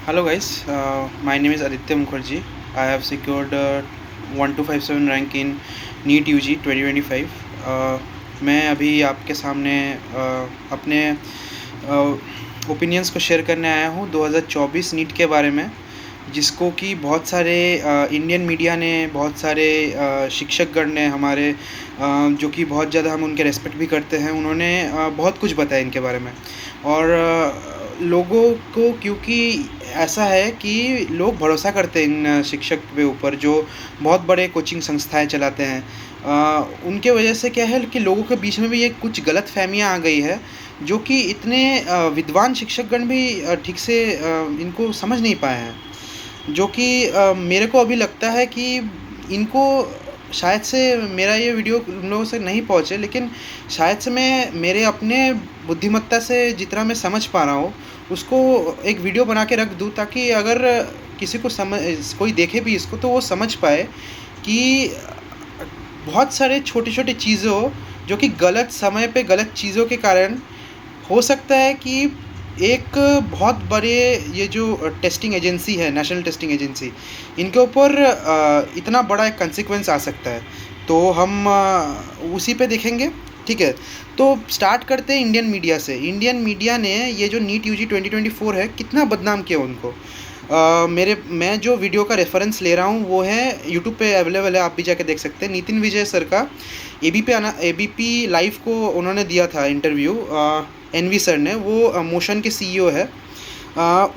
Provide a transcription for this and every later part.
Hello guys, my name is Aditya Mukherjee. I have secured 1257 rank in NEET UG 2025. मैं अभी आपके सामने अपने ओपिनियंस को शेयर करने आया हूँ 2024 नीट के बारे में, जिसको कि बहुत सारे इंडियन मीडिया ने, बहुत सारे शिक्षकगण ने हमारे जो कि बहुत ज़्यादा हम उनके रेस्पेक्ट भी करते हैं, उन्होंने बहुत कुछ बताया इनके बारे में। और लोगों को, क्योंकि ऐसा है कि लोग भरोसा करते हैं इन शिक्षक के ऊपर जो बहुत बड़े कोचिंग संस्थाएं चलाते हैं। उनके वजह से क्या है कि लोगों के बीच में भी ये कुछ गलतफ़हमियाँ आ गई है, जो कि इतने विद्वान शिक्षकगण भी ठीक से इनको समझ नहीं पाए हैं। जो कि मेरे को अभी लगता है कि इनको शायद से मेरा ये वीडियो उन लोगों से नहीं पहुँचे, लेकिन शायद से मैं मेरे अपने बुद्धिमत्ता से जितना मैं समझ पा रहा हूँ, उसको एक वीडियो बना के रख दूँ, ताकि अगर किसी को कोई देखे भी इसको तो वो समझ पाए कि बहुत सारे छोटे-छोटे चीज़ों जो कि गलत समय पे गलत चीज़ों के कारण हो सकता है कि एक बहुत बड़े ये जो टेस्टिंग एजेंसी है, नेशनल टेस्टिंग एजेंसी, इनके ऊपर इतना बड़ा एक कंसेक्वेंस आ सकता है। तो हम उसी पे देखेंगे, ठीक है। तो स्टार्ट करते हैं इंडियन मीडिया से। इंडियन मीडिया ने ये जो नीट यूजी 2024 है, कितना बदनाम किया उनको। मैं जो वीडियो का रेफरेंस ले रहा हूँ वो है यूट्यूब पे अवेलेबल है, आप भी जाके देख सकते हैं। नितिन विजय सर का एबीपी लाइव को उन्होंने दिया था इंटरव्यू, एनवी सर ने, वो मोशन के सीईओ है।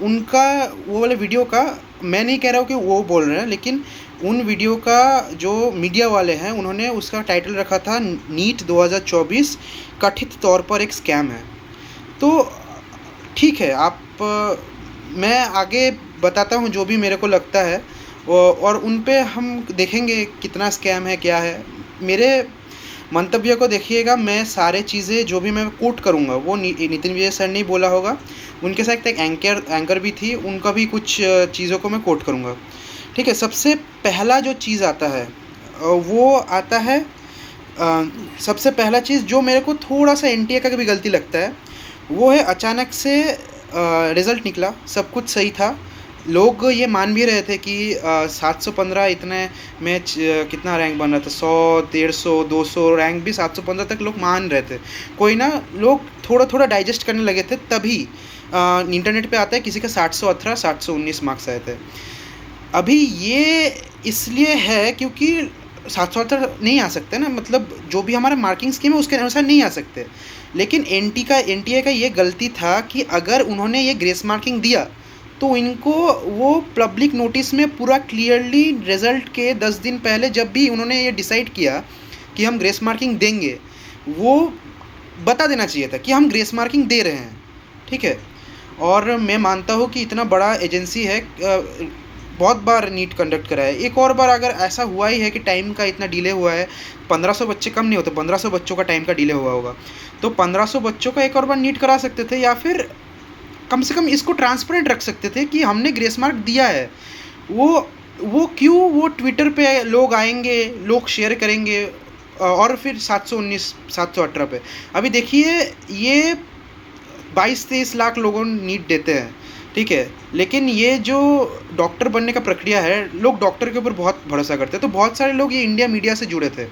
उनका वो वाले वीडियो का, मैं नहीं कह रहा हूँ कि वो बोल रहे हैं, लेकिन उन वीडियो का जो मीडिया वाले हैं उन्होंने उसका टाइटल रखा था नीट 2024 कथित तौर पर एक स्कैम है। तो ठीक है, मैं आगे बताता हूँ जो भी मेरे को लगता है, और उन पे हम देखेंगे कितना स्कैम है, क्या है। मेरे मंतव्य को देखिएगा, मैं सारे चीज़ें जो भी मैं कोट करूँगा वो नितिन विजय सर ने ही बोला होगा। उनके साथ एक एंकर भी थी, उनका भी कुछ चीज़ों को मैं कोट करूँगा, ठीक है। सबसे पहला जो चीज़ आता है वो आता है, सबसे पहला चीज़ जो मेरे को थोड़ा सा एनटीए का भी गलती लगता है, वो है अचानक से रिज़ल्ट निकला, सब कुछ सही था। लोग ये मान भी रहे थे कि 715 इतने में कितना रैंक बन रहा था, 100, 150, 200 रैंक भी 715 तक लोग मान रहे थे। कोई ना, लोग थोड़ा थोड़ा डाइजेस्ट करने लगे थे, तभी इंटरनेट पे आता है किसी का 718, 719 मार्क्स आए थे। अभी ये इसलिए है क्योंकि 718 नहीं आ सकते ना, मतलब जो भी हमारा मार्किंग स्कीम है उसके अनुसार नहीं आ सकते। लेकिन एनटीए का ये गलती था कि अगर उन्होंने ये ग्रेस मार्किंग दिया तो इनको वो पब्लिक नोटिस में पूरा क्लियरली रिज़ल्ट के 10 दिन पहले जब भी उन्होंने ये डिसाइड किया कि हम ग्रेस मार्किंग देंगे, वो बता देना चाहिए था कि हम ग्रेस मार्किंग दे रहे हैं, ठीक है। और मैं मानता हूँ कि इतना बड़ा एजेंसी है, बहुत बार नीट कंडक्ट करा है। एक और बार अगर ऐसा हुआ ही है कि टाइम का इतना डिले हुआ है, 1500 बच्चे कम नहीं होते, 1500 बच्चों का टाइम का डिले हुआ होगा, तो 1500 बच्चों का एक और बार नीट करा सकते थे, या फिर कम से कम इसको ट्रांसपेरेंट रख सकते थे कि हमने ग्रेस मार्क दिया है। वो क्यों, वो ट्विटर पे लोग आएंगे, लोग शेयर करेंगे, और फिर 719, 718 पे। अभी देखिए, ये 22-23 लाख लोगों नीट देते हैं, ठीक है। लेकिन ये जो डॉक्टर बनने का प्रक्रिया है, लोग डॉक्टर के ऊपर बहुत भरोसा करते हैं, तो बहुत सारे लोग ये इंडिया मीडिया से जुड़े थे।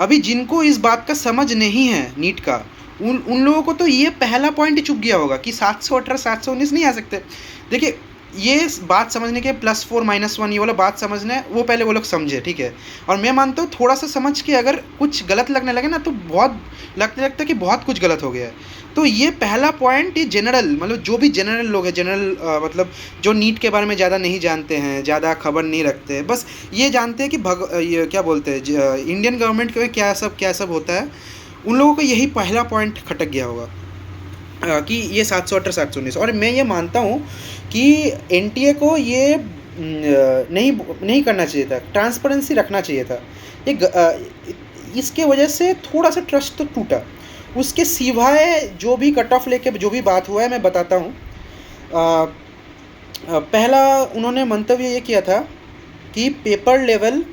अभी जिनको इस बात का समझ नहीं है नीट का, उन लोगों को तो ये पहला पॉइंट ही चुप गया होगा कि 718, 719 नहीं आ सकते। देखिए, ये बात समझने के +4 -1 ये वाला बात समझना है, वो पहले वो लोग समझे, ठीक है। और मैं मानता हूँ थोड़ा सा समझ के अगर कुछ गलत लगने लगे ना, तो बहुत लगता है कि बहुत कुछ गलत हो गया है। तो ये पहला पॉइंट, ये जनरल, मतलब जो भी जनरल लोग हैं, जनरल मतलब जो नीट के बारे में ज़्यादा नहीं जानते हैं, ज़्यादा खबर नहीं रखते हैं, बस ये जानते हैं कि ये क्या बोलते हैं, इंडियन गवर्नमेंट के क्या सब होता है, उन लोगों को यही पहला पॉइंट खटक गया होगा कि ये 718, 719। और मैं ये मानता हूँ कि एनटीए को ये नहीं करना चाहिए था, ट्रांसपेरेंसी रखना चाहिए था। इसके वजह से थोड़ा सा ट्रस्ट तो टूटा। उसके सिवाय जो भी कट ऑफ लेके जो भी बात हुआ है, मैं बताता हूँ। पहला उन्होंने मंतव्य ये किया था कि पेपर लेवल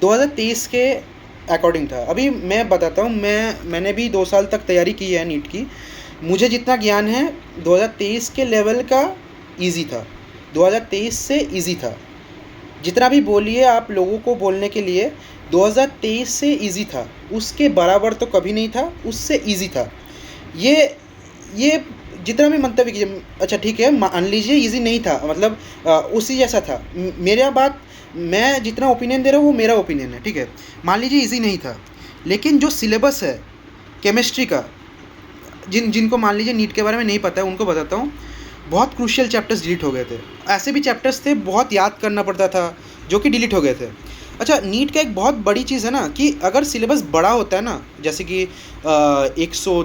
2023 के अकॉर्डिंग था। अभी मैं बताता हूँ, मैंने भी 2 साल तक तैयारी की है नीट की। मुझे जितना ज्ञान है, 2023 के लेवल का ईजी था, 2023 से ईज़ी था। जितना भी बोलिए आप लोगों को बोलने के लिए, 2023 से ईज़ी था, उसके बराबर तो कभी नहीं था, उससे ईज़ी था। ये जितना भी मंतव्य कीजिए, अच्छा ठीक है, मान लीजिए ईज़ी नहीं था, मतलब उसी जैसा था। मेरा बात, मैं जितना ओपिनियन दे रहा हूँ वो मेरा ओपिनियन है, ठीक है। मान लीजिए ईज़ी नहीं था, लेकिन जो सिलेबस है केमिस्ट्री का, जिनको मान लीजिए नीट के बारे में नहीं पता है उनको बताता हूँ, बहुत क्रूशियल चैप्टर्स डिलीट हो गए थे। ऐसे भी चैप्टर्स थे बहुत याद करना पड़ता था, जो कि डिलीट हो गए थे। अच्छा, नीट का एक बहुत बड़ी चीज़ है ना कि अगर सिलेबस बड़ा होता है ना, जैसे कि 100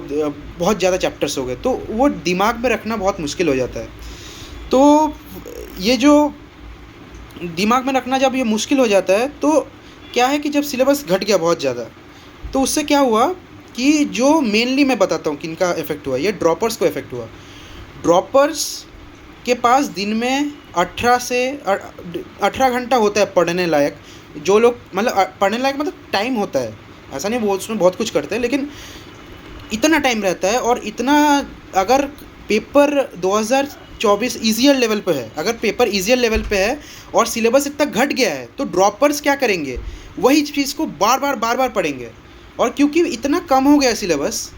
बहुत ज़्यादा चैप्टर्स हो गए, तो वो दिमाग में रखना बहुत मुश्किल हो जाता है। तो ये जो दिमाग में रखना जब ये मुश्किल हो जाता है, तो क्या है कि जब सिलेबस घट गया बहुत ज़्यादा, तो उससे क्या हुआ कि जो मेनली मैं बताता हूँ किनका इफ़ेक्ट हुआ, ये ड्रॉपर्स को इफ़ेक्ट हुआ। ड्रॉपर्स के पास दिन में 18 घंटा होता है पढ़ने लायक। जो लोग मतलब पढ़ने लायक मतलब टाइम होता है, ऐसा नहीं वो उसमें बहुत कुछ करते हैं, लेकिन इतना टाइम रहता है। और इतना, अगर पेपर 2024 ईजियर लेवल पे है, अगर पेपर ईजियर लेवल पे है और सिलेबस इतना घट गया है, तो ड्रॉपर्स क्या करेंगे, वही चीज़ को बार बार पढ़ेंगे। और क्योंकि इतना कम हो गया है सिलेबस,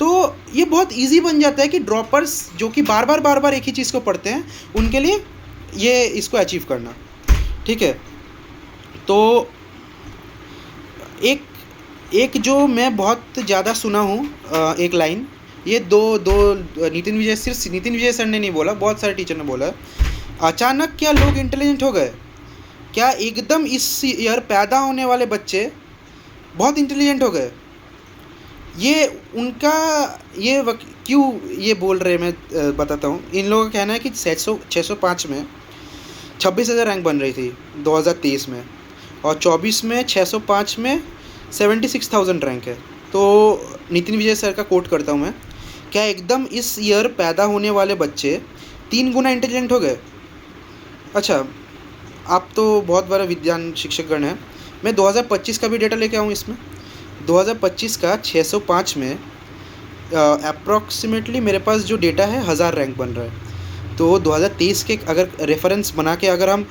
तो ये बहुत इजी बन जाता है कि ड्रॉपर्स जो कि बार बार एक ही चीज़ को पढ़ते हैं, उनके लिए ये इसको अचीव करना, ठीक है। तो एक जो मैं बहुत ज़्यादा सुना हूँ, एक लाइन, ये दो सिर्फ नितिन विजय सर ने नहीं बोला, बहुत सारे टीचर ने बोला है। अचानक क्या लोग इंटेलिजेंट हो गए? क्या एकदम इस ईयर पैदा होने वाले बच्चे बहुत इंटेलिजेंट हो गए? ये उनका क्यों ये बोल रहे, मैं बताता हूँ। इन लोगों का कहना है कि 605 में 26,000 रैंक बन रही थी 2023 में, और 24 में 605 में 76,000 रैंक है। तो नितिन विजय सर का कोट करता हूँ मैं, क्या एकदम इस ईयर पैदा होने वाले बच्चे 3 गुना इंटेलिजेंट हो गए? अच्छा, आप तो बहुत बड़ा विज्ञान शिक्षकगण हैं, मैं 2025 का भी डेटा लेके आऊँ इसमें। 2025 का 605 में अप्रॉक्सीमेटली मेरे पास जो डेटा है 1000 रैंक बन रहा है। तो 2023 के अगर रेफरेंस बना के अगर हम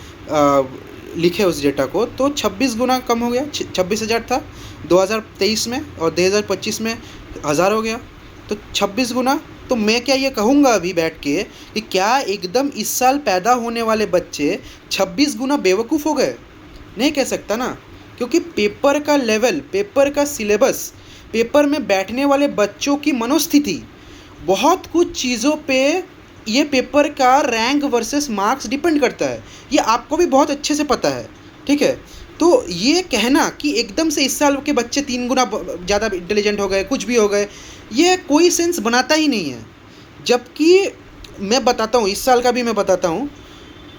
लिखे उस डेटा को, तो 26 गुना कम हो गया। 26,000 था 2023 में, और 2025 में 1000 हो गया, तो 26 गुना। तो मैं क्या ये कहूँगा अभी बैठ के कि क्या एकदम इस साल पैदा होने वाले बच्चे 26 गुना बेवकूफ़ हो गए? नहीं कह सकता ना, क्योंकि पेपर का लेवल, पेपर का सिलेबस, पेपर में बैठने वाले बच्चों की मनोस्थिति, बहुत कुछ चीज़ों पे ये पेपर का रैंक वर्सेस मार्क्स डिपेंड करता है। ये आपको भी बहुत अच्छे से पता है, ठीक है। तो ये कहना कि एकदम से इस साल के बच्चे 3 गुना ज़्यादा इंटेलिजेंट हो गए, कुछ भी हो गए, ये कोई सेंस बनाता ही नहीं है। जबकि मैं बताता हूँ, इस साल का भी मैं बताता हूँ।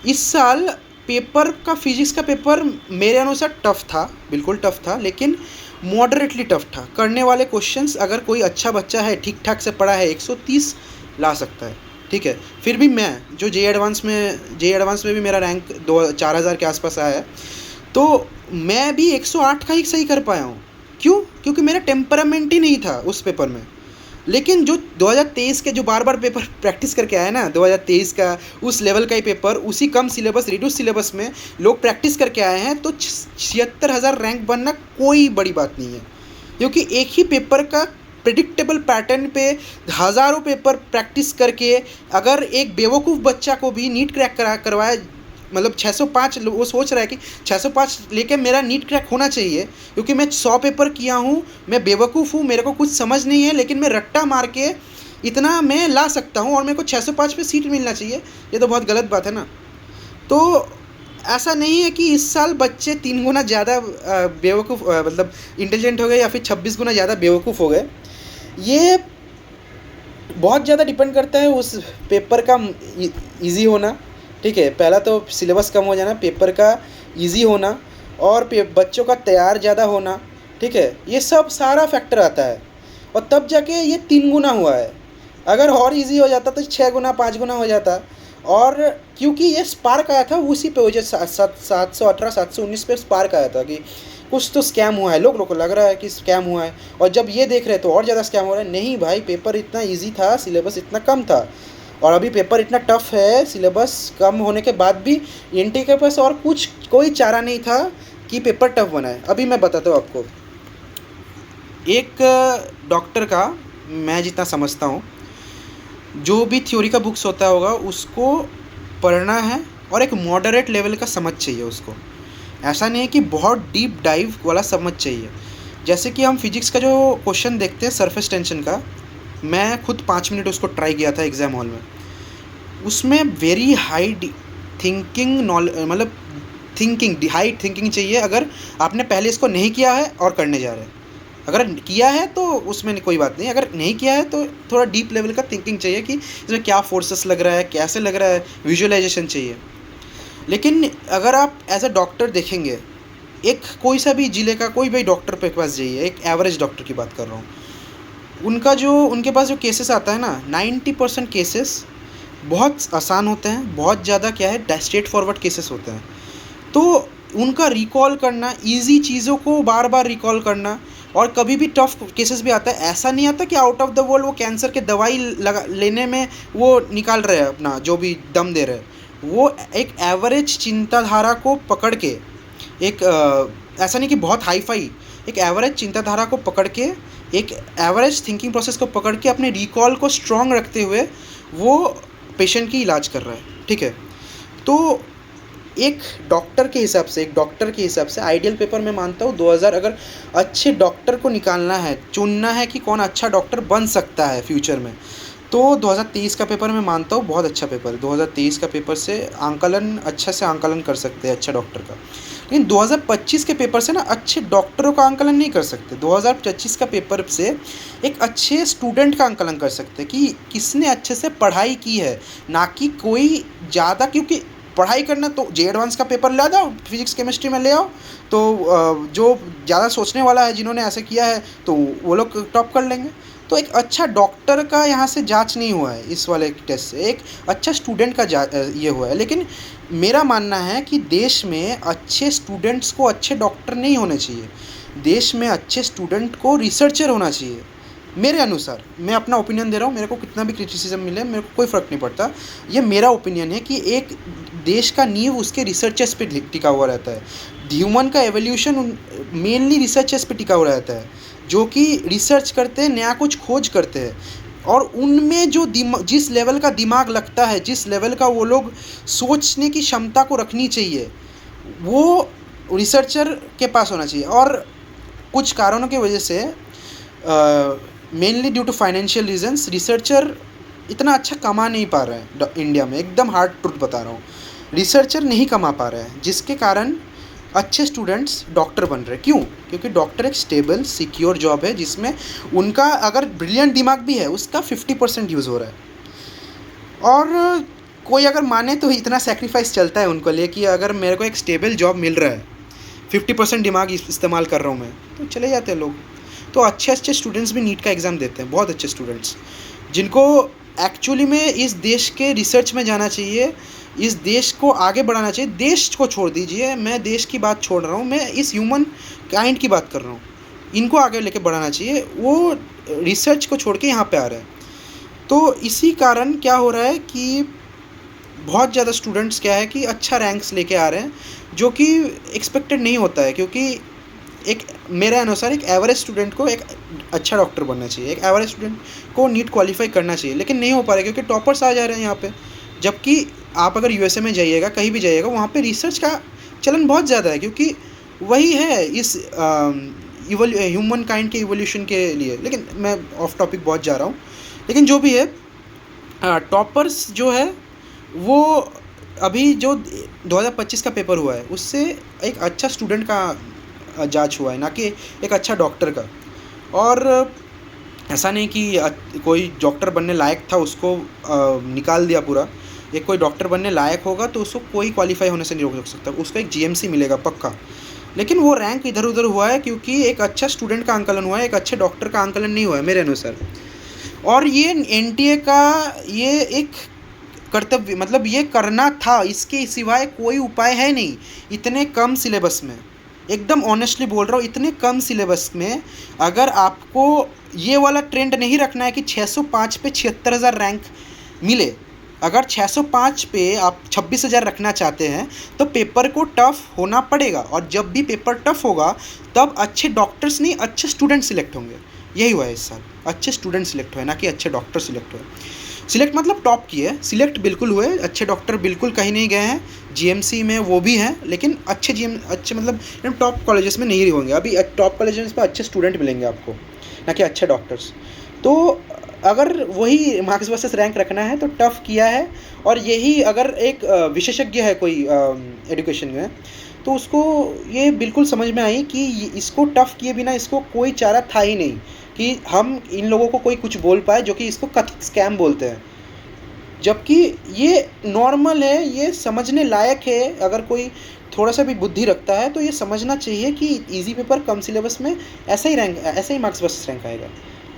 इस साल पेपर का, फिजिक्स का पेपर मेरे अनुसार टफ़ था, बिल्कुल टफ़ था, लेकिन मॉडरेटली टफ़ था। करने वाले क्वेश्चंस, अगर कोई अच्छा बच्चा है, ठीक ठाक से पढ़ा है, 130 ला सकता है, ठीक है। फिर भी मैं जो जे एडवांस में भी मेरा रैंक 4,000 के आसपास आया है, तो मैं भी 108 का ही सही कर पाया हूँ। क्यों? क्योंकि मेरा टेम्परामेंट ही नहीं था उस पेपर में। लेकिन जो 2023 के जो बार पेपर प्रैक्टिस करके आए ना, 2023 का उस लेवल का ही पेपर, उसी कम सिलेबस, रिड्यूस सिलेबस में लोग प्रैक्टिस करके आए हैं, तो 76,000 रैंक बनना कोई बड़ी बात नहीं है। क्योंकि एक ही पेपर का प्रेडिक्टेबल पैटर्न पे हज़ारों पेपर प्रैक्टिस करके अगर एक बेवकूफ़ बच्चा को भी नीट क्रैक करवाया, मतलब 605, वो सोच रहा है कि 605 लेके मेरा नीट क्रैक होना चाहिए, क्योंकि मैं 100 पेपर किया हूँ, मैं बेवकूफ़ हूँ, मेरे को कुछ समझ नहीं है, लेकिन मैं रट्टा मार के इतना मैं ला सकता हूँ और मेरे को 605 पे सीट मिलना चाहिए। ये तो बहुत गलत बात है ना। तो ऐसा नहीं है कि इस साल बच्चे 3 गुना ज़्यादा बेवकूफ़, मतलब इंटेलिजेंट हो गए, या फिर 26 गुना ज़्यादा बेवकूफ़ हो गए। ये बहुत ज़्यादा डिपेंड करता है उस पेपर का ईज़ी होना, ठीक है। पहला तो सिलेबस कम हो जाना, पेपर का इजी होना, और बच्चों का तैयार ज़्यादा होना, ठीक है। ये सब सारा फैक्टर आता है, और तब जाके ये 3 गुना हुआ है। अगर और इजी हो जाता तो 6 गुना 5 गुना हो जाता। और क्योंकि ये स्पार्क आया था उसी पे, वजह 718 719 पे स्पार्क आया था कि कुछ तो स्कैम हुआ है, लोगों को लग रहा है कि स्कैम हुआ है। और जब ये देख रहे तो और ज़्यादा स्कैम हो रहा है। नहीं भाई, पेपर इतना ईजी था, सिलेबस इतना कम था। और अभी पेपर इतना टफ है, सिलेबस कम होने के बाद भी एनटीए के पास और कोई चारा नहीं था कि पेपर टफ बनाए। अभी मैं बताता हूँ आपको, एक डॉक्टर का, मैं जितना समझता हूँ, जो भी थ्योरी का बुक्स होता होगा उसको पढ़ना है और एक मॉडरेट लेवल का समझ चाहिए उसको। ऐसा नहीं है कि बहुत डीप डाइव वाला समझ चाहिए। जैसे कि हम फिजिक्स का जो क्वेश्चन देखते हैं सरफेस टेंशन का, मैं खुद 5 मिनट उसको ट्राई किया था एग्ज़ाम हॉल में। उसमें वेरी हाई थिंकिंग मतलब हाई थिंकिंग चाहिए अगर आपने पहले इसको नहीं किया है और करने जा रहे हैं। अगर किया है तो उसमें कोई बात नहीं, अगर नहीं किया है तो थोड़ा डीप लेवल का थिंकिंग चाहिए कि इसमें क्या फोर्सेस लग रहा है, कैसे लग रहा है, विजुअलाइजेशन चाहिए। लेकिन अगर आप एज अ डॉक्टर देखेंगे, एक कोई सा भी ज़िले का कोई भी डॉक्टर के पास जाइए, एक एवरेज डॉक्टर की बात कर रहा हूँ, उनके पास जो केसेस आता है ना, 90% केसेस बहुत आसान होते हैं, बहुत ज़्यादा क्या है स्ट्रेट फॉरवर्ड केसेस होते हैं। तो उनका रिकॉल करना, इजी चीज़ों को बार बार रिकॉल करना, और कभी भी टफ केसेस भी आता है, ऐसा नहीं आता कि आउट ऑफ द वर्ल्ड वो कैंसर के दवाई लेने में वो निकाल रहे हैं अपना जो भी दम दे रहे हैं। वो एक एवरेज चिंताधारा को पकड़ के, एक ऐसा नहीं कि बहुत हाई फाई, एक एवरेज चिंताधारा को पकड़ के, एक एवरेज थिंकिंग प्रोसेस को पकड़ के अपने रिकॉल को स्ट्रॉन्ग रखते हुए वो पेशेंट की इलाज कर रहा है। ठीक है, तो एक डॉक्टर के हिसाब से आइडियल पेपर मैं मानता हूँ 2000, अगर अच्छे डॉक्टर को निकालना है, चुनना है कि कौन अच्छा डॉक्टर बन सकता है फ्यूचर में, तो 2023 का पेपर मैं मानता हूँ बहुत अच्छा पेपर है। 2023 का पेपर से अच्छे से आंकलन कर सकते हैं अच्छा डॉक्टर का। लेकिन 2025 के पेपर से ना अच्छे डॉक्टरों का आंकलन नहीं कर सकते। 2025 का पेपर से एक अच्छे स्टूडेंट का आंकलन कर सकते हैं कि किसने अच्छे से पढ़ाई की है, ना कि कोई ज़्यादा, क्योंकि पढ़ाई करना तो जे एडवांस का पेपर ले आओ, फिजिक्स केमिस्ट्री में ले आओ, तो जो ज़्यादा सोचने वाला है, जिन्होंने ऐसे किया है, तो वो लोग टॉप कर लेंगे। तो एक अच्छा डॉक्टर का यहाँ से जांच नहीं हुआ है इस वाले टेस्ट से, एक अच्छा स्टूडेंट का ये हुआ है। लेकिन मेरा मानना है कि देश में अच्छे स्टूडेंट्स को अच्छे डॉक्टर नहीं होने चाहिए, देश में अच्छे स्टूडेंट को रिसर्चर होना चाहिए। मेरे अनुसार, मैं अपना ओपिनियन दे रहा हूँ, मेरे को कितना भी क्रिटिसिज्म मिले मेरे को कोई फ़र्क नहीं पड़ता, ये मेरा ओपिनियन है कि एक देश का नींव उसके रिसर्चर्स पे टिका हुआ रहता है। ह्यूमन का एवोल्यूशन मेनली रिसर्चर्स पे टिका हुआ रहता है, जो कि रिसर्च करते हैं, नया कुछ खोज करते हैं, और उनमें जो जिस लेवल का दिमाग लगता है, जिस लेवल का वो लोग सोचने की क्षमता को रखनी चाहिए, वो रिसर्चर के पास होना चाहिए। और कुछ कारणों की वजह से, mainly due to financial reasons, researcher इतना अच्छा कमा नहीं पा रहे हैं इंडिया में। एकदम हार्ड ट्रूथ बता रहा हूँ, रिसर्चर नहीं कमा पा रहे हैं, जिसके कारण अच्छे स्टूडेंट्स डॉक्टर बन रहे हैं। क्यों? क्योंकि डॉक्टर एक स्टेबल सिक्योर जॉब है, जिसमें उनका अगर ब्रिलियंट दिमाग भी है उसका 50% यूज़ हो रहा है। और कोई अगर माने तो इतना सेक्रीफाइस चलता है उनको लिए कि अगर मेरे को एक स्टेबल जॉब मिल रहा है, 50% दिमाग इस्तेमाल कर रहा हूँ मैं, तो चले जाते हैं लोग। तो अच्छे स्टूडेंट्स भी नीट का एग्ज़ाम देते हैं, बहुत अच्छे स्टूडेंट्स, जिनको एक्चुअली में इस देश के रिसर्च में जाना चाहिए, इस देश को आगे बढ़ाना चाहिए। देश को छोड़ दीजिए, मैं देश की बात छोड़ रहा हूँ, मैं इस ह्यूमन काइंड की बात कर रहा हूँ, इनको आगे लेके बढ़ाना चाहिए। वो रिसर्च को छोड़ के यहाँ पे आ रहे हैं। तो इसी कारण क्या हो रहा है कि बहुत ज़्यादा स्टूडेंट्स क्या है कि अच्छा रैंक्स लेके आ रहे हैं, जो कि एक्सपेक्टेड नहीं होता है। क्योंकि एक मेरे अनुसार एक एवरेज स्टूडेंट को एक अच्छा डॉक्टर बनना चाहिए, एक एवरेज स्टूडेंट को नीट क्वालिफाई करना चाहिए, लेकिन नहीं हो पा रहा है क्योंकि टॉपर्स आ जा रहे हैं यहाँ पे। जबकि आप अगर यूएसए में जाइएगा, कहीं भी जाइएगा, वहाँ पे रिसर्च का चलन बहुत ज़्यादा है, क्योंकि वही है इस ह्यूमन काइंड के इवोल्यूशन के लिए। लेकिन मैं ऑफ टॉपिक बहुत जा रहा हूँ, लेकिन जो भी है, टॉपर्स जो है वो अभी जो 2025 का पेपर हुआ है उससे एक अच्छा स्टूडेंट का जांच हुआ है, ना कि एक अच्छा डॉक्टर का। और ऐसा नहीं कि कोई डॉक्टर बनने लायक था उसको निकाल दिया पूरा। एक कोई डॉक्टर बनने लायक होगा तो उसको कोई क्वालिफाई होने से नहीं रोक सकता, उसको एक जीएमसी मिलेगा पक्का। लेकिन वो रैंक इधर उधर हुआ है क्योंकि एक अच्छा स्टूडेंट का आंकलन हुआ है, एक अच्छे डॉक्टर का आंकलन नहीं हुआ है मेरे अनुसार। और ये एनटीए का ये एक कर्तव्य, मतलब ये करना था, इसके सिवाय कोई उपाय है नहीं। इतने कम सिलेबस में, एकदम ऑनेस्टली बोल रहा हूँ, इतने कम सिलेबस में अगर आपको ये वाला ट्रेंड नहीं रखना है कि 605 पे 76,000 रैंक मिले, अगर 605 पे आप 26,000 रखना चाहते हैं तो पेपर को टफ होना पड़ेगा, और जब भी पेपर टफ होगा तब अच्छे डॉक्टर्स नहीं, अच्छे स्टूडेंट सिलेक्ट होंगे। यही हुआ है इस साल, अच्छे स्टूडेंट सिलेक्ट हुए, ना कि अच्छे डॉक्टर सिलेक्ट हुए। सिलेक्ट मतलब टॉप किए, सिलेक्ट बिल्कुल हुए, अच्छे डॉक्टर बिल्कुल कहीं नहीं गए हैं। जीएमसी में वो भी हैं, लेकिन अच्छे मतलब टॉप कॉलेजेस में नहीं होंगे। अभी टॉप कॉलेजेस में अच्छे स्टूडेंट मिलेंगे आपको, ना कि अच्छे डॉक्टर्स। तो अगर वही मार्क्स वर्सेस रैंक रखना है तो टफ़ किया है। और यही अगर एक विशेषज्ञ है कोई एजुकेशन में, तो उसको ये बिल्कुल समझ में आई कि इसको टफ़ किए बिना इसको कोई चारा था ही नहीं कि हम इन लोगों को कोई कुछ बोल पाए, जो कि इसको कथित स्कैम बोलते हैं। जबकि ये नॉर्मल है, ये समझने लायक है। अगर कोई थोड़ा सा भी बुद्धि रखता है तो ये समझना चाहिए कि इजी पेपर कम सिलेबस में ऐसा ही मार्क्स वर्सेस रैंक आएगा।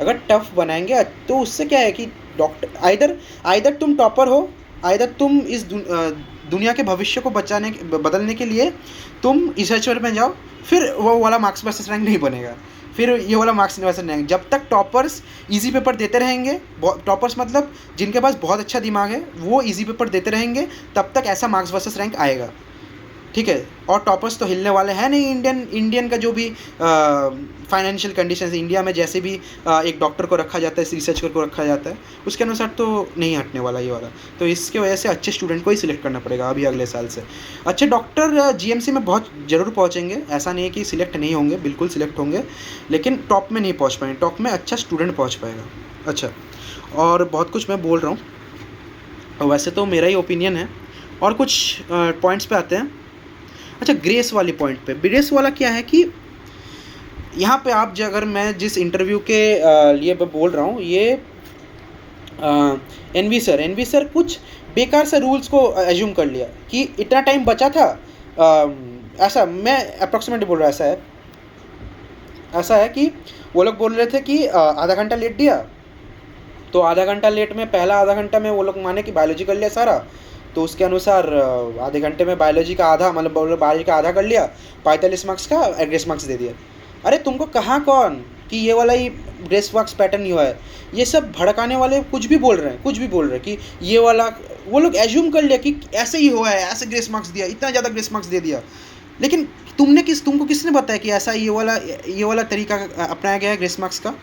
अगर टफ बनाएंगे तो उससे क्या है कि डॉक्टर आइदर तुम टॉपर हो, आइदर तुम इस दुनिया के भविष्य को बदलने के लिए तुम रिसर्चर में जाओ, फिर वो वाला मार्क्स वर्सेस रैंक नहीं बनेगा, फिर ये वाला मार्क्स वर्सेस रैंक। जब तक टॉपर्स इजी पेपर देते रहेंगे, टॉपर्स मतलब जिनके पास बहुत अच्छा दिमाग है, वो इजी पेपर देते रहेंगे, तब तक ऐसा मार्क्स वर्सेस रैंक आएगा। ठीक है। और टॉपर्स तो हिलने वाले हैं नहीं। इंडियन का जो भी फाइनेंशियल कंडीशन इंडिया में जैसे भी एक डॉक्टर को रखा जाता है, रिसर्चर को रखा जाता है, उसके अनुसार तो नहीं हटने वाला ये वाला। तो इसके वजह से अच्छे स्टूडेंट को ही सिलेक्ट करना पड़ेगा अभी अगले साल से। अच्छे डॉक्टर जीएमसी में बहुत ज़रूर पहुँचेंगे, ऐसा नहीं है कि सिलेक्ट नहीं होंगे, बिल्कुल सिलेक्ट होंगे, लेकिन टॉप में नहीं पहुँच पाएंगे। टॉप में अच्छा स्टूडेंट पहुँच पाएगा। अच्छा, और बहुत कुछ मैं बोल रहा हूँ, वैसे तो मेरा ही ओपिनियन है। और कुछ पॉइंट्स पे आते हैं। अच्छा, ग्रेस वाली पॉइंट पे, ग्रेस वाला क्या है कि यहाँ पे आप अगर मैं जिस इंटरव्यू के लिए मैं बोल रहा हूँ, ये एनवी सर कुछ बेकार से रूल्स को एज्यूम कर लिया कि इतना टाइम बचा था। ऐसा मैं अप्रॉक्सीमेटली बोल रहा हूँ, ऐसा है कि वो लोग बोल रहे थे कि आधा घंटा लेट दिया, तो आधा घंटा लेट में पहला आधा घंटा में वो लोग माने कि बायोलॉजी कर लिया सारा, तो उसके अनुसार आधे घंटे में बायोलॉजी का आधा, मतलब बायोलॉजी का आधा कर लिया, 45 मार्क्स का ग्रेस मार्क्स दे दिया। अरे तुमको कहाँ कौन कि ये वाला ही ग्रेस मार्क्स पैटर्न ही हुआ है। ये सब भड़काने वाले कुछ भी बोल रहे हैं कि ये वाला, वो लोग एज्यूम कर लिया कि ऐसे ही हुआ है, ऐसे ग्रेस मार्क्स दिया, इतना ज़्यादा ग्रेस मार्क्स दे दिया। लेकिन तुमको किसने बताया कि ऐसा ये वाला तरीका अपनाया गया है ग्रेस मार्क्स का?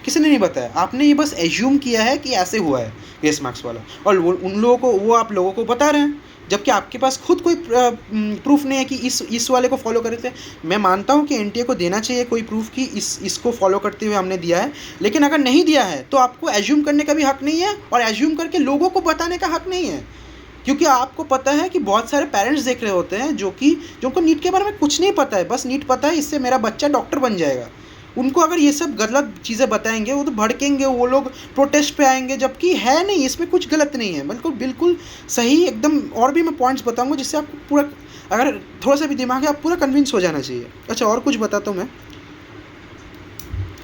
किसी ने नहीं बताया। आपने ये बस एज्यूम किया है कि ऐसे हुआ है ग्रेस मार्क्स वाला, और उन लोगों को, वो आप लोगों को बता रहे हैं, जबकि आपके पास खुद कोई प्रूफ नहीं है कि इस वाले को फॉलो करे थे। मैं मानता हूँ कि एनटीए को देना चाहिए कोई प्रूफ कि इसको फॉलो करते हुए हमने दिया है, लेकिन अगर नहीं दिया है तो आपको एज्यूम करने का भी हक नहीं है, और एज्यूम करके लोगों को बताने का हक नहीं है। क्योंकि आपको पता है कि बहुत सारे पेरेंट्स देख रहे होते हैं जो नीट के बारे में कुछ नहीं पता है, बस नीट पता है इससे मेरा बच्चा डॉक्टर बन जाएगा। उनको अगर ये सब गलत चीज़ें बताएंगे, वो तो भड़केंगे, वो लोग प्रोटेस्ट पे आएंगे, जबकि है नहीं, इसमें कुछ गलत नहीं है, बिल्कुल सही एकदम। और भी मैं पॉइंट्स बताऊंगा जिससे आपको पूरा, अगर थोड़ा सा भी दिमाग है, आप पूरा कन्विंस हो जाना चाहिए। अच्छा, और कुछ बताता हूँ मैं।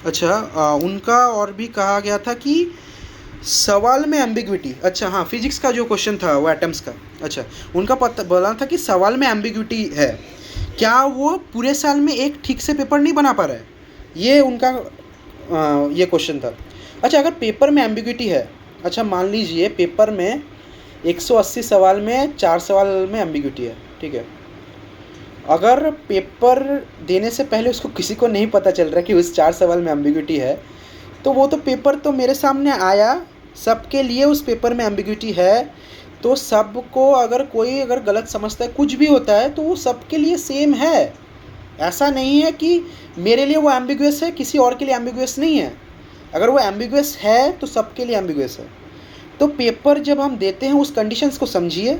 अच्छा, उनका और भी कहा गया था कि सवाल में एम्बिग्विटी। अच्छा हाँ, फिजिक्स का जो क्वेश्चन था वो एटम्स का। अच्छा, उनका बोला था कि सवाल में एम्बिग्विटी है, क्या वो पूरे साल में एक ठीक से पेपर नहीं बना पा रहा है, ये उनका ये क्वेश्चन था। अच्छा, अगर पेपर में एम्बिग्विटी है, अच्छा मान लीजिए पेपर में 180 सवाल में 4 सवाल में एम्बिग्विटी है, ठीक है। अगर पेपर देने से पहले उसको किसी को नहीं पता चल रहा कि उस 4 सवाल में एम्बिग्विटी है, तो वो तो पेपर तो मेरे सामने आया, सबके लिए उस पेपर में एम्बिग्विटी है, तो सबको अगर गलत समझता है, कुछ भी होता है, तो वो सबके लिए सेम है। ऐसा नहीं है कि मेरे लिए वो एम्बिगुअस है, किसी और के लिए एम्बिगुअस नहीं है। अगर वो एम्बिगुअस है तो सबके लिए एम्बिगुअस है। तो पेपर जब हम देते हैं, उस कंडीशंस को समझिए।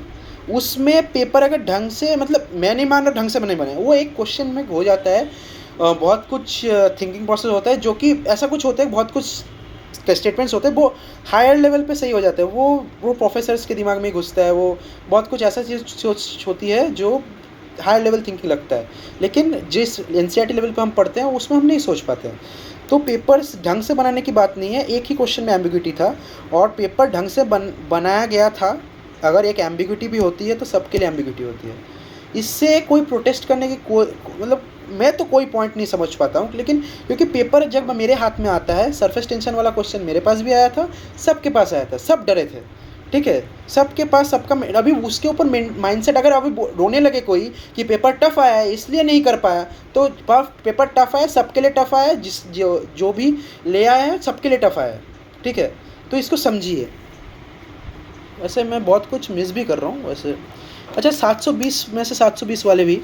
उसमें पेपर अगर ढंग से, मतलब मैं नहीं मान रहा ढंग से नहीं बने, वो एक क्वेश्चन में हो जाता है, बहुत कुछ थिंकिंग प्रोसेस होता है, जो कि ऐसा कुछ होता है, बहुत कुछ स्टेटमेंट्स होते हैं, वो हायर लेवल पे सही हो जाते हैं, वो प्रोफेसर्स के दिमाग में घुसता है, वो बहुत कुछ ऐसा चीज़ होती है जो हायर लेवल थिंकिंग लगता है। लेकिन जिस एनसीईआरटी लेवल पे हम पढ़ते हैं उसमें हम नहीं सोच पाते हैं। तो पेपर्स ढंग से बनाने की बात नहीं है, एक ही क्वेश्चन में एम्बिग्विटी था और पेपर ढंग से बनाया गया था। अगर एक एम्बिग्विटी भी होती है तो सबके लिए एम्बिग्विटी होती है। इससे कोई प्रोटेस्ट करने की मतलब मैं तो कोई पॉइंट नहीं समझ पाता हूँ। लेकिन क्योंकि पेपर जब मेरे हाथ में आता है, सरफेस टेंशन वाला क्वेश्चन मेरे पास भी आया था, सबके पास आया था, सब डरे थे, ठीक है, सबके पास सबका अभी उसके ऊपर माइंडसेट अगर अभी रोने लगे कोई कि पेपर टफ आया है इसलिए नहीं कर पाया, तो पेपर टफ आया, सबके लिए टफ आया, जो भी ले आया है सबके लिए टफ आया है, ठीक है। तो इसको समझिए। वैसे मैं बहुत कुछ मिस भी कर रहा हूँ वैसे। अच्छा 720 में से 720 वाले भी,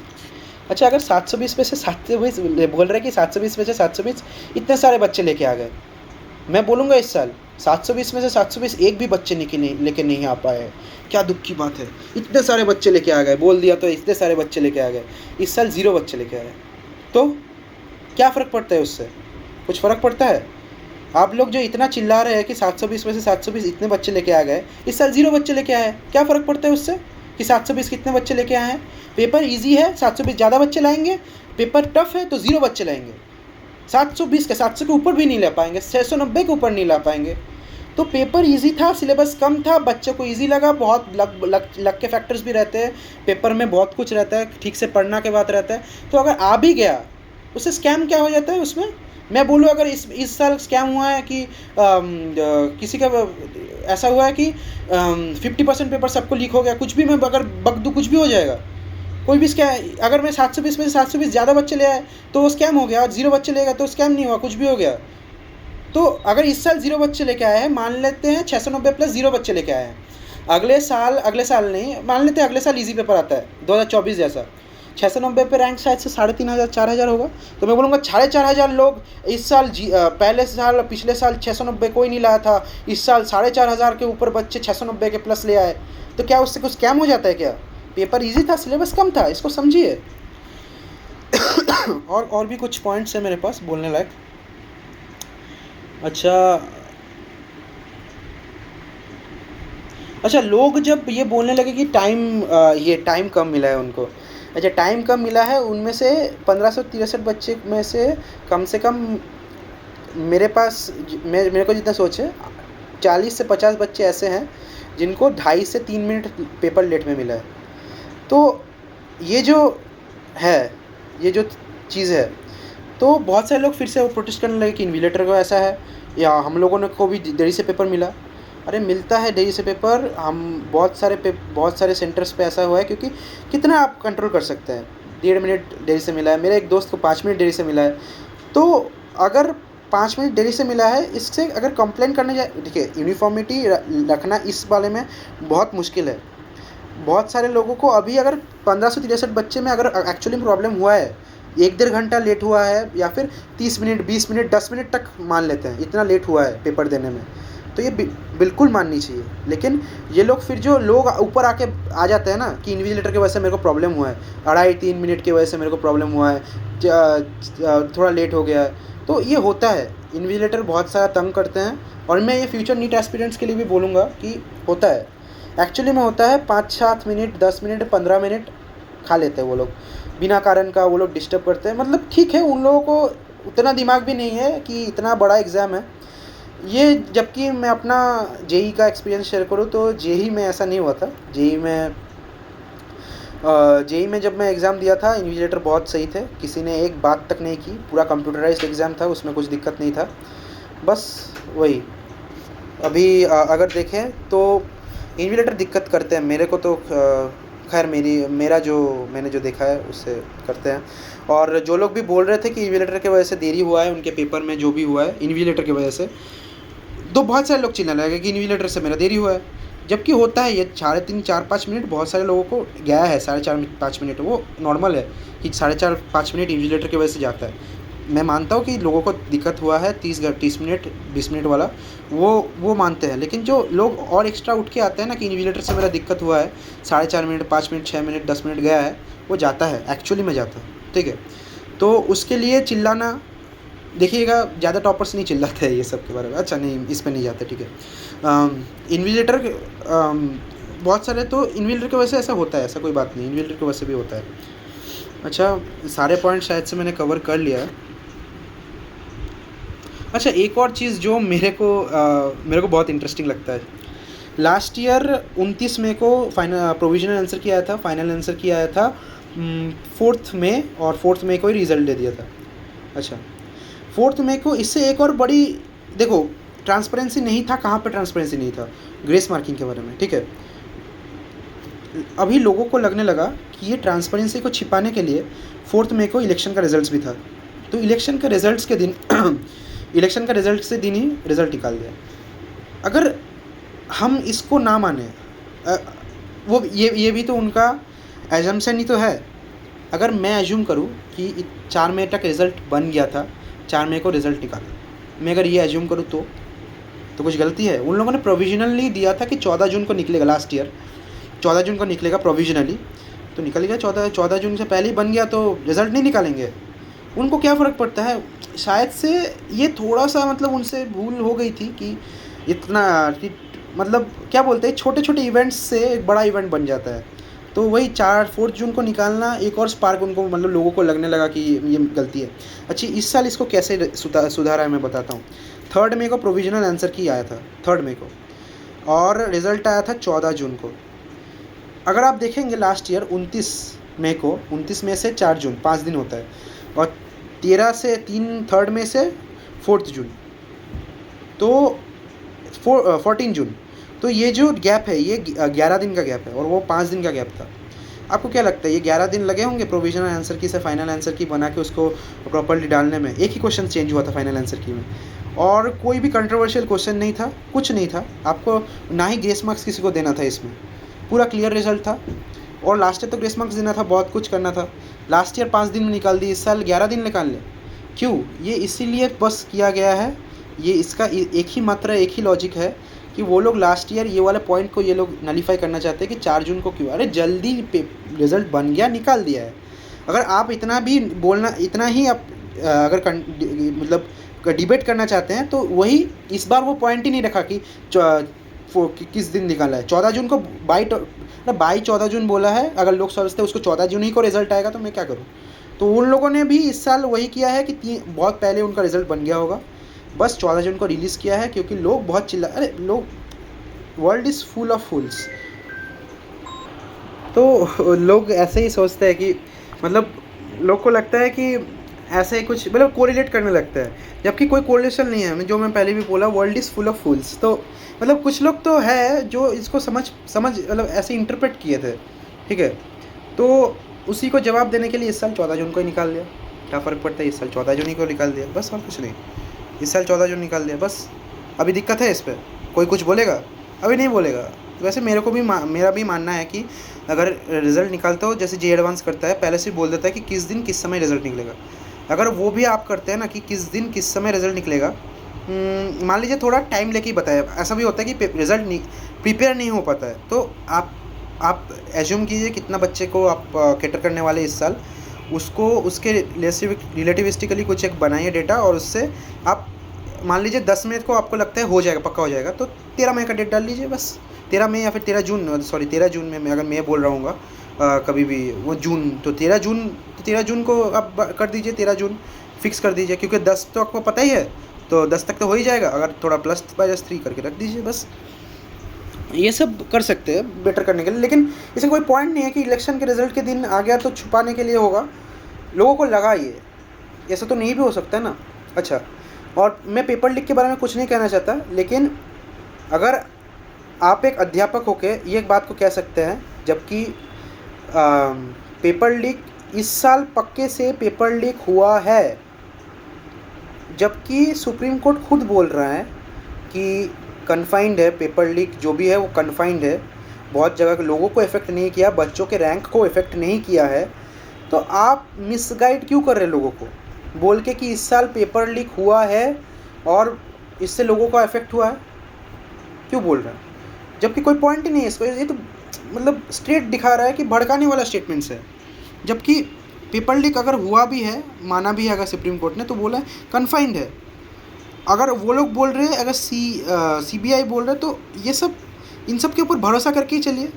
अच्छा अगर 720 में से 720 बोल रहे हैं कि 720 में से 720 इतने सारे बच्चे लेके आ गए, मैं बोलूँगा इस साल 720 में से 720 एक भी बच्चे लेके नहीं आ पाए, क्या दुख की बात है। इतने सारे बच्चे लेके आ गए, बोल दिया तो इतने सारे बच्चे लेके आ गए, इस साल 0 बच्चे लेके आ गए, तो क्या फ़र्क पड़ता है उससे? कुछ फ़र्क पड़ता है? आप लोग जो इतना चिल्ला रहे हैं कि 720 में से 720 इतने बच्चे लेके आ गए, इस साल 0 बच्चे लेके आए, क्या फ़र्क पड़ता है उससे कि 720 कितने बच्चे लेके आए हैं? पेपर ईजी है, 720 ज़्यादा बच्चे लाएंगे, पेपर टफ है तो 0 बच्चे लाएंगे। 720 के 700 के ऊपर भी नहीं ला पाएंगे, 690 के ऊपर नहीं ला पाएंगे। तो पेपर इजी था, सिलेबस कम था, बच्चों को इजी लगा, बहुत लक के फैक्टर्स भी रहते हैं पेपर में, बहुत कुछ रहता है, ठीक से पढ़ना के बात रहता है। तो अगर आ भी गया उससे स्कैम क्या हो जाता है उसमें? मैं बोलूँ अगर इस साल स्कैम हुआ है कि किसी का ऐसा हुआ है कि 50% पेपर सबको लीक हो गया, कुछ भी मैं अगर बक दूँ कुछ भी हो जाएगा, कोई भी स्कैम। अगर मैं 720 में से 720 ज़्यादा बच्चे ले आए तो वो स्कैम हो गया, और 0 बच्चे लेगा तो स्कैम नहीं हुआ, कुछ भी हो गया। तो अगर इस साल 0 बच्चे लेके आए हैं, मान लेते हैं 690 प्लस 0 बच्चे लेके आए हैं, अगले साल नहीं, मान लेते हैं अगले साल ईजी पेपर आता है 2024 जैसा, 690 पे रैंक शायद से 3500 4000 होगा, तो मैं बोलूँगा 4500 लोग इस साल पहले साल पिछले साल 690 कोई नहीं लाया था, इस साल 4500 के ऊपर बच्चे 690 के प्लस ले आए, तो क्या उससे कुछ स्कैम हो जाता है क्या? पेपर इजी था, सिलेबस कम था, इसको समझिए। और भी कुछ पॉइंट्स है मेरे पास बोलने लायक। अच्छा लोग जब ये बोलने लगे कि टाइम कम मिला है उनको, अच्छा टाइम कम मिला है, उनमें से 1563 बच्चे में से कम मेरे को जितना सोच है 40 से 50 बच्चे ऐसे हैं जिनको 2.5 से 3 मिनट पेपर लेट में मिला है। तो ये जो चीज़ है, तो बहुत सारे लोग फिर से वो प्रोटेस्ट करने लगे कि इन्विजिलेटर को ऐसा है, या हम लोगों को भी देरी से पेपर मिला। अरे मिलता है देरी से पेपर, हम बहुत सारे सेंटर्स पे ऐसा हुआ है, क्योंकि कितना आप कंट्रोल कर सकते हैं। 1.5 मिनट देरी से मिला है, मेरे एक दोस्त को 5 मिनट देरी से मिला है। तो अगर 5 मिनट देरी से मिला है, इससे अगर कंप्लेन करने जाए, देखिए यूनिफॉर्मिटी रखना इस बारे में बहुत मुश्किल है। बहुत सारे लोगों को अभी अगर 1563 बच्चे में अगर एक्चुअली प्रॉब्लम हुआ है, 1-1.5 घंटा लेट हुआ है, या फिर 30 मिनट 20 मिनट 10 मिनट तक मान लेते हैं इतना लेट हुआ है पेपर देने में, तो ये बिल्कुल माननी चाहिए। लेकिन ये लोग फिर जो लोग ऊपर आके आ जाते हैं ना कि इन्विजिलेटर की वजह से मेरे को प्रॉब्लम हुआ है, 2.5-3 मिनट की वजह से मेरे को प्रॉब्लम हुआ है, थोड़ा लेट हो गया है, तो ये होता है। इन्विजिलेटर बहुत सारा तंग करते हैं, और मैं ये फ्यूचर नीट एस्पिरेंट्स के लिए भी बोलूँगा कि होता है, एक्चुअली में होता है। 5-7 मिनट 10 मिनट 15 मिनट खा लेते हैं वो लोग बिना कारण का, वो लोग डिस्टर्ब करते हैं। मतलब ठीक है, उन लोगों को उतना दिमाग भी नहीं है कि इतना बड़ा एग्ज़ाम है ये। जबकि मैं अपना जेई का एक्सपीरियंस शेयर करूँ तो जेई में ऐसा नहीं हुआ था। जेई में जब मैं एग्ज़ाम दिया था, इन्विजिलेटर बहुत सही थे, किसी ने एक बात तक नहीं की, पूरा कंप्यूटराइज्ड एग्ज़ाम था, उसमें कुछ दिक्कत नहीं था। बस वही अभी अगर देखें तो इन्विजिलेटर दिक्कत करते हैं, मेरे को तो खैर मैंने जो देखा है उससे करते हैं। और जो लोग भी बोल रहे थे कि इन्विजिलेटर की वजह से देरी हुआ है उनके पेपर में, जो भी हुआ है इन्विजिलेटर की वजह से, तो बहुत सारे लोग चिल्लाने लगे कि इन्विजिलेटर से मेरा देरी हुआ है। जबकि होता है ये 3.5-4-5 मिनट बहुत सारे लोगों को गया है, 4.5-5 मिनट वो नॉर्मल है कि 4.5-5 मिनट इन्विजिलेटर की वजह से जाता है। मैं मानता हूँ कि लोगों को दिक्कत हुआ है 30 मिनट 20 मिनट वाला, वो मानते हैं। लेकिन जो लोग और एक्स्ट्रा उठ के आते हैं ना कि इन्विजिलेटर से मेरा दिक्कत हुआ है, 4.5 मिनट 5 मिनट 6 मिनट 10 मिनट गया है, वो जाता है, एक्चुअली में जाता है, ठीक है। तो उसके लिए चिल्लाना, देखिएगा ज़्यादा टॉपर्स नहीं चिल्लाते हैं ये सब के बारे में, अच्छा नहीं इस पर नहीं जाते, ठीक है। इन्विजिलेटर बहुत सारे, तो इन्विजिलेटर की वजह से ऐसा होता है, ऐसा कोई बात नहीं, इन्विजिलेटर की वजह से भी होता है। अच्छा सारे पॉइंट शायद से मैंने कवर कर लिया है। अच्छा एक और चीज़ जो मेरे को बहुत इंटरेस्टिंग लगता है, लास्ट ईयर 29 मई को प्रोविजनल आंसर की आया था, फाइनल आंसर की आया था 4 मई, और 4 मई को ही रिज़ल्ट दे दिया था। अच्छा 4 मई को इससे एक और बड़ी, देखो ट्रांसपेरेंसी नहीं था। कहाँ पे ट्रांसपेरेंसी नहीं था? ग्रेस मार्किंग के बारे में, ठीक है। अभी लोगों को लगने लगा कि ये ट्रांसपेरेंसी को छिपाने के लिए 4 मई को इलेक्शन का रिजल्ट्स भी था, तो इलेक्शन के रिजल्ट्स के दिन इलेक्शन का रिजल्ट से दिन ही रिजल्ट निकाल दिया। अगर हम इसको ना माने, वो ये भी तो उनका एजम्पशन ही तो है। अगर मैं एज्यूम करूँ कि 4 मई तक रिज़ल्ट बन गया था, 4 मई को रिज़ल्ट निकाला, मैं अगर ये एज्यूम करूँ तो कुछ गलती है। उन लोगों ने प्रोविजनली दिया था कि 14 जून को निकलेगा, लास्ट ईयर 14 जून को निकलेगा प्रोविजनली, तो निकल गया। 14 जून से पहले ही बन गया तो रिज़ल्ट नहीं निकालेंगे? उनको क्या फ़र्क पड़ता है? शायद से ये थोड़ा सा मतलब उनसे भूल हो गई थी कि इतना कि मतलब क्या बोलते हैं, छोटे छोटे इवेंट्स से एक बड़ा इवेंट बन जाता है। तो वही 4 जून को निकालना एक और स्पार्क उनको मतलब लोगों को लगने लगा कि ये गलती है। अच्छी, इस साल इसको कैसे सुधारा है मैं बताता हूँ। 3 मई को प्रोविजनल आंसर की आया था, 3 मई को, और रिज़ल्ट आया था 14 जून को। अगर आप देखेंगे लास्ट ईयर 29 मई को, 29 मई से 4 जून 5 दिन होता है, और 13 से 3 मई से 4 जून, तो 14 जून, तो ये जो गैप है ये 11 दिन का गैप है, और वो 5 दिन का गैप था। आपको क्या लगता है ये 11 दिन लगे होंगे प्रोविजनल आंसर की से फाइनल आंसर की बना के उसको प्रॉपर्ली डालने में? एक ही क्वेश्चन चेंज हुआ था फाइनल आंसर की में, और कोई भी कंट्रोवर्शियल क्वेश्चन नहीं था, कुछ नहीं था। आपको ना ही ग्रेस मार्क्स किसी को देना था, इसमें पूरा क्लियर रिजल्ट था। और लास्ट ईयर तो ग्रेस मार्क्स देना था, बहुत कुछ करना था। लास्ट ईयर 5 दिन में निकाल दी, इस साल 11 दिन निकाल ले। क्यों? ये इसीलिए बस किया गया है, ये इसका एक ही मात्रा, एक ही लॉजिक है कि वो लोग लास्ट ईयर ये वाले पॉइंट को ये लोग नलीफाई करना चाहते हैं कि 4 जून को क्यों, अरे जल्दी रिजल्ट बन गया, निकाल दिया है। अगर आप इतना भी बोलना, इतना ही आप अगर मतलब डिबेट करना चाहते हैं तो वही इस बार वो पॉइंट ही नहीं रखा कि किस दिन निकाला है। 14 जून को बाई 14 जून बोला है। अगर लोग सोचते हैं उसको 14 जून ही को रिजल्ट आएगा तो मैं क्या करूँ? तो उन लोगों ने भी इस साल वही किया है कि बहुत पहले उनका रिजल्ट बन गया होगा, बस 14 जून को रिलीज़ किया है क्योंकि लोग बहुत अरे लोग, वर्ल्ड इज़ फुल ऑफ फूल्स। तो लोग ऐसे ही सोचते हैं कि मतलब लोग को लगता है कि ऐसे ही कुछ मतलब कोरिलेट करने लगता है, जबकि कोई कोरिलेशन नहीं है। जो मैं पहले भी बोला, वर्ल्ड इज़ फुल ऑफ फूल्स। तो मतलब कुछ लोग तो है जो इसको समझ मतलब ऐसे इंटरप्रेट किए थे, ठीक है। तो उसी को जवाब देने के लिए इस साल 14 जून को ही निकाल दिया। क्या फ़र्क पड़ता है, इस साल 14 जून ही को निकाल दिया, बस, और कुछ नहीं। इस साल 14 जून निकाल दिया बस। अभी दिक्कत है इस पर? कोई कुछ बोलेगा? अभी नहीं बोलेगा। वैसे मेरे को भी मेरा भी मानना है कि अगर रिज़ल्ट निकालता हो, जैसे जे एडवांस करता है, पहले से बोल देता है कि किस दिन किस समय रिज़ल्ट निकलेगा। अगर वो भी आप करते हैं ना कि किस दिन किस समय रिज़ल्ट निकलेगा, मान लीजिए थोड़ा टाइम लेके ही बताया, ऐसा भी होता है कि रिज़ल्ट प्रिपेयर नहीं हो पाता है, तो आप एज्यूम कीजिए कितना बच्चे को आप कैटर करने वाले इस साल, उसको उसके रिलेटिविस्टिकली कुछ एक बनाइए डेटा, और उससे आप मान लीजिए 10 मई को आपको लगता है हो जाएगा, पक्का हो जाएगा, तो 13 मई का डेट डाल लीजिए बस। 13 मई या फिर 13 जून में अगर मैं बोल रहा हूँ कभी भी वो जून, तो 13 जून को आप कर दीजिए, 13 जून फिक्स कर दीजिए, क्योंकि 10 तो आपको पता ही है, तो 10 तक तो हो ही जाएगा। अगर थोड़ा +3 करके रख दीजिए बस। ये सब कर सकते हैं बेटर करने के लिए, लेकिन इससे कोई पॉइंट नहीं है कि इलेक्शन के रिजल्ट के दिन आ गया तो छुपाने के लिए होगा। लोगों को लगा ये, ऐसा तो नहीं भी हो सकता है ना। अच्छा, और मैं पेपर लीक के बारे में कुछ नहीं कहना चाहता, लेकिन अगर आप एक अध्यापक होके ये एक बात को कह सकते हैं, जबकि पेपर लीक इस साल पक्के से पेपर लीक हुआ है, जबकि सुप्रीम कोर्ट खुद बोल रहा है कि कन्फाइंड है पेपर लीक, जो भी है वो कन्फाइंड है, बहुत जगह के लोगों को इफ़ेक्ट नहीं किया, बच्चों के रैंक को इफ़ेक्ट नहीं किया है। तो आप मिसगाइड क्यों कर रहे हैं लोगों को, बोल के कि इस साल पेपर लीक हुआ है और इससे लोगों का इफ़ेक्ट हुआ है, क्यों बोल रहे हैं? जबकि कोई पॉइंट ही नहीं है इसको। ये तो मतलब स्ट्रेट दिखा रहा है कि भड़काने वाला स्टेटमेंट्स है। जबकि पेपर लीक अगर हुआ भी है, माना भी है अगर सुप्रीम कोर्ट ने, तो बोला है कन्फाइंड है। अगर वो लोग बोल रहे हैं, अगर CBI बोल रहे हैं, तो ये सब, इन सब के ऊपर भरोसा करके ही चलिए।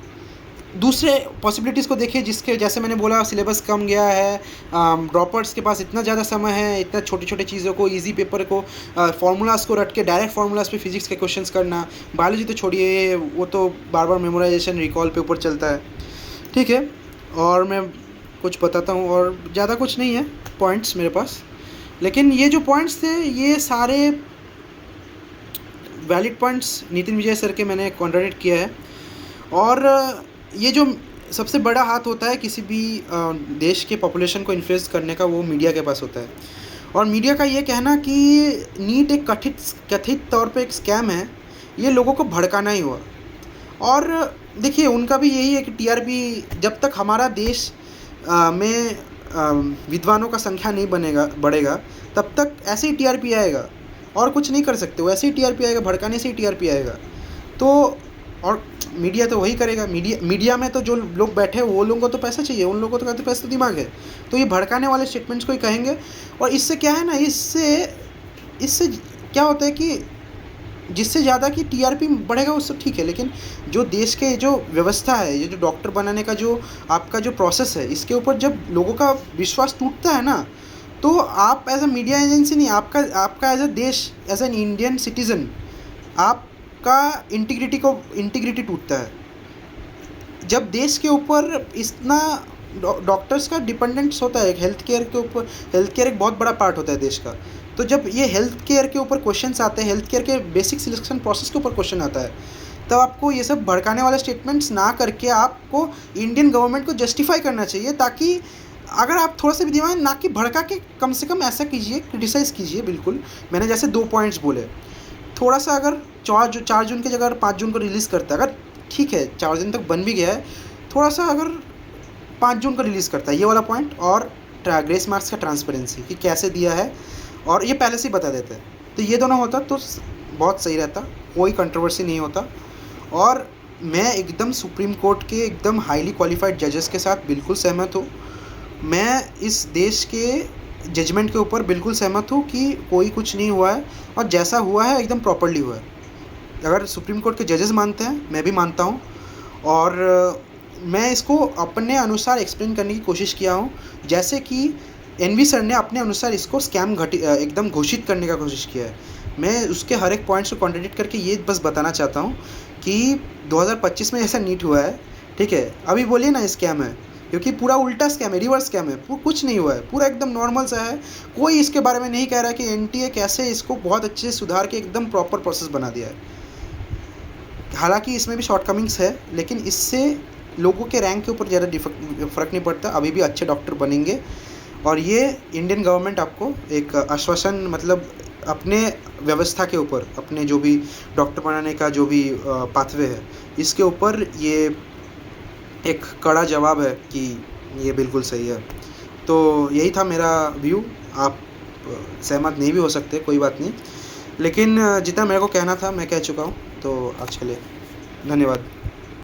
दूसरे पॉसिबिलिटीज़ को देखिए, जिसके जैसे मैंने बोला सिलेबस कम गया है, ड्रॉपर्स के पास इतना ज़्यादा समय है, इतना छोटी छोटी चीज़ों को, इजी पेपर को, फार्मूलाज को रट के डायरेक्ट फार्मूलाज पे फिजिक्स के क्वेश्चंस करना। बायोलॉजी तो छोड़िए, वो तो बार बार मेमोराइजेशन रिकॉल पे ऊपर चलता है, ठीक है। और मैं कुछ बताता हूँ, और ज़्यादा कुछ नहीं है पॉइंट्स मेरे पास, लेकिन ये जो पॉइंट्स थे ये सारे वैलिड पॉइंट्स नितिन विजय सर के मैंने कॉन्ट्राडिक्ट किया है। और ये जो सबसे बड़ा हाथ होता है किसी भी देश के पॉपुलेशन को इन्फ्लुएंस करने का, वो मीडिया के पास होता है। और मीडिया का ये कहना कि नीट एक कथित तौर पे एक स्कैम है, ये लोगों को भड़काना ही हुआ। और देखिए उनका भी यही है कि टीआरपी, जब तक हमारा देश में विद्वानों का संख्या नहीं बढ़ेगा तब तक ऐसे ही टीआरपी आएगा, और कुछ नहीं कर सकते, वैसे ही टीआरपी आएगा, भड़काने से ही टीआरपी आएगा। तो और मीडिया तो वही करेगा। मीडिया में तो जो लोग बैठे हैं वो लोगों को तो पैसा चाहिए, उन लोगों को तो कहते पैसा तो दिमाग है, तो ये भड़काने वाले स्टेटमेंट्स को ही कहेंगे। और इससे क्या है ना, इससे क्या होता है कि जिससे ज़्यादा कि टीआरपी बढ़ेगा उससे ठीक है, लेकिन जो देश के जो व्यवस्था है, ये जो डॉक्टर बनाने का जो आपका जो प्रोसेस है, इसके ऊपर जब लोगों का विश्वास टूटता है ना, तो आप एज अ मीडिया एजेंसी नहीं, आपका एज अ देश, एज एन इंडियन सिटीज़न, आपका इंटीग्रिटी टूटता है। जब देश के ऊपर इतना डॉक्टर्स का डिपेंडेंस होता है, हेल्थ केयर के ऊपर, हेल्थ केयर एक बहुत बड़ा पार्ट होता है देश का, तो जब ये हेल्थ केयर के ऊपर क्वेश्चंस आते हैं, हेल्थ केयर के बेसिक सिलेक्शन प्रोसेस के ऊपर क्वेश्चन आता है, तब आपको ये सब भड़काने वाले स्टेटमेंट्स ना करके आपको इंडियन गवर्नमेंट को जस्टिफाई करना चाहिए, ताकि अगर आप थोड़ा सा भी दिमाग ना कि भड़का के, कम से कम ऐसा कीजिए, क्रिटिसाइज़ कीजिए। बिल्कुल मैंने जैसे 2 पॉइंट्स बोले, थोड़ा सा अगर 4 जून की जगह 5 जून को रिलीज़ करता है, अगर ठीक है 4 दिन तक बन भी गया है, थोड़ा सा अगर 5 जून को रिलीज़ करता है ये वाला पॉइंट, और ग्रेस मार्क्स का ट्रांसपेरेंसी कि कैसे दिया है, और ये पहले से ही बता देते हैं, तो ये दोनों होता तो बहुत सही रहता, कोई कंट्रोवर्सी नहीं होता। और मैं एकदम सुप्रीम कोर्ट के एकदम हाईली क्वालिफाइड जजेस के साथ बिल्कुल सहमत हूँ। मैं इस देश के जजमेंट के ऊपर बिल्कुल सहमत हूँ कि कोई कुछ नहीं हुआ है, और जैसा हुआ है एकदम प्रॉपर्ली हुआ है। अगर सुप्रीम कोर्ट के जजेस मानते हैं, मैं भी मानता हूँ, और मैं इसको अपने अनुसार एक्सप्लेन करने की कोशिश किया हूँ, जैसे कि एनवी सर ने अपने अनुसार इसको स्कैम एकदम घोषित करने का कोशिश किया है। मैं उसके हर एक पॉइंट्स को कॉन्ट्रडिक्ट करके ये बस बताना चाहता हूँ कि 2025 में ऐसा नीट हुआ है, ठीक है, अभी बोलिए ना स्कैम है, क्योंकि पूरा उल्टा स्कैम है, रिवर्स स्कैम है, कुछ नहीं हुआ है, पूरा एकदम नॉर्मल सा है। कोई इसके बारे में नहीं कह रहा है कि एनटीए कैसे इसको बहुत अच्छे से सुधार के एकदम प्रॉपर प्रोसेस बना दिया है। हालांकि इसमें भी शॉर्टकमिंग्स है, लेकिन इससे लोगों के रैंक के ऊपर ज़्यादा फ़र्क नहीं पड़ता, अभी भी अच्छे डॉक्टर बनेंगे। और ये इंडियन गवर्नमेंट आपको एक आश्वासन, मतलब अपने व्यवस्था के ऊपर, अपने जो भी डॉक्टर बनाने का जो भी पाथवे है, इसके ऊपर ये एक कड़ा जवाब है कि ये बिल्कुल सही है। तो यही था मेरा व्यू। आप सहमत नहीं भी हो सकते, कोई बात नहीं, लेकिन जितना मेरे को कहना था मैं कह चुका हूँ। तो आज के लिए धन्यवाद।